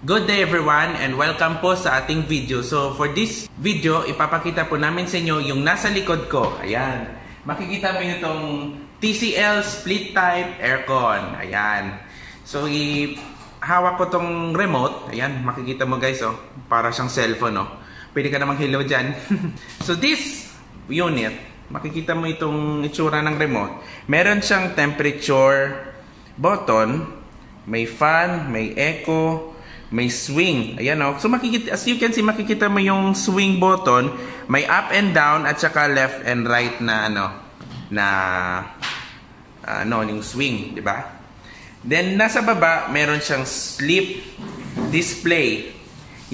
Good day everyone and welcome po sa ating video. So for this video, ipapakita po namin sa inyo yung nasa likod ko. Ayan. Makikita mo itong TCL split type aircon. Ayan. So hawak ko tong remote. Ayan, makikita mo guys oh. Para siyang cellphone oh. Pwede ka namang hello dyan. So this unit, makikita mo itong itsura ng remote. Meron siyang temperature button, may fan, may echo, may swing. Ayan o. So makikita, as you can see, makikita mo yung swing button. May up and down at saka left and right na yung swing, di ba? Then nasa baba, meron siyang sleep display,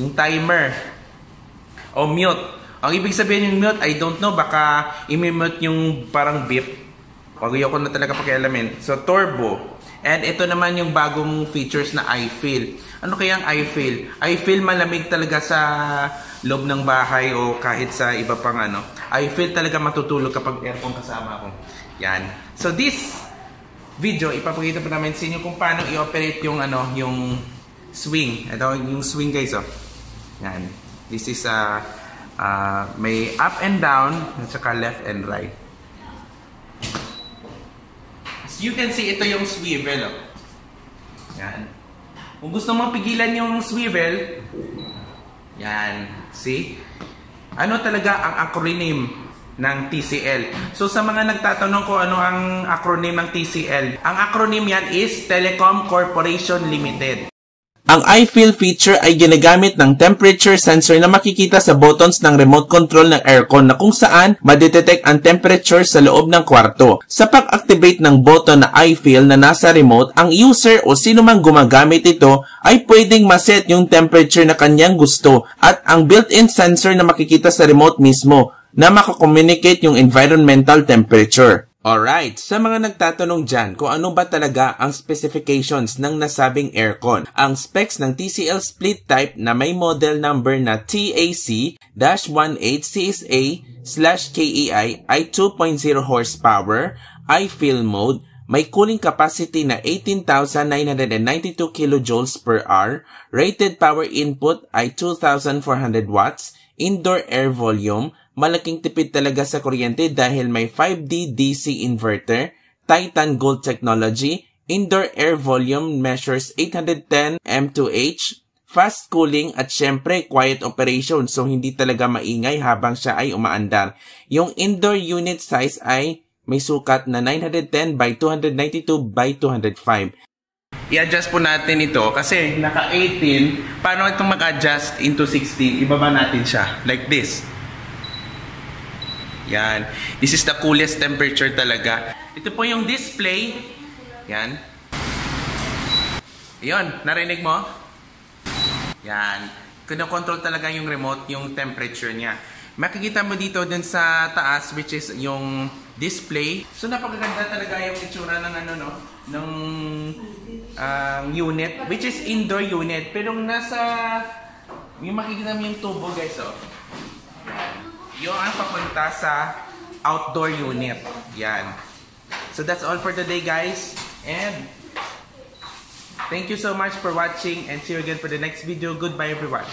yung timer o mute. Ang ibig sabihin yung mute, I don't know, baka i-mute yung parang beep. Wag ko na talaga pakialamin. So turbo. And ito naman yung bagong features na I-Feel. Ano kaya ang I-Feel? I-Feel malamig talaga sa loob ng bahay o kahit sa iba pang ano. I-Feel talaga matutulog kapag aircon kasama ko. Yan. So this video, ipapakita pa namin sa inyo kung paano i-operate yung yung swing. Ito yung swing guys oh. Yan. This is may up and down at saka left and right. You can see, ito yung swivel. Oh. Yan. Kung gusto mong pigilan yung swivel, yan. See? Ano talaga ang acronym ng TCL? So, sa mga nagtatanong ko ano ang acronym ng TCL, ang acronym yan is Telecom Corporation Limited. Ang I-Feel feature ay ginagamit ng temperature sensor na makikita sa buttons ng remote control ng aircon na kung saan madetect ang temperature sa loob ng kwarto. Sa pag-activate ng button na I-Feel na nasa remote, ang user o sino mang gumagamit ito ay pwedeng maset yung temperature na kanyang gusto at ang built-in sensor na makikita sa remote mismo na makakommunicate yung environmental temperature. Alright, sa mga nagtatanong dyan kung ano ba talaga ang specifications ng nasabing aircon, ang specs ng TCL split type na may model number na TAC-18CSA/KEI ay 2.0 horsepower, I-Feel mode, may cooling capacity na 18,992 kilojoules per hour, rated power input ay 2,400 watts, indoor air volume, malaking tipid talaga sa kuryente dahil may 5D DC inverter, Titan Gold technology, indoor air volume measures 810 mAh, fast cooling at syempre quiet operation so hindi talaga maingay habang siya ay umaandar. Yung indoor unit size ay may sukat na 910 by 292 by 205. I-adjust po natin ito kasi naka 18. Paano itong mag-adjust into 16? Ibaba natin siya like this. Yan. This is the coolest temperature talaga. Ito po yung display. Yan. Ayun. Narinig mo? Yan. Kino-control talaga yung remote, yung temperature niya. Makikita mo dito din sa taas which is yung display. So napakaganda talaga yung itsura ng ng unit which is indoor unit. Pero yung makikita mo yung tubo guys oh. Yung ang papunta sa outdoor unit. Yan. So that's all for today guys. And thank you so much for watching and see you again for the next video. Goodbye everyone.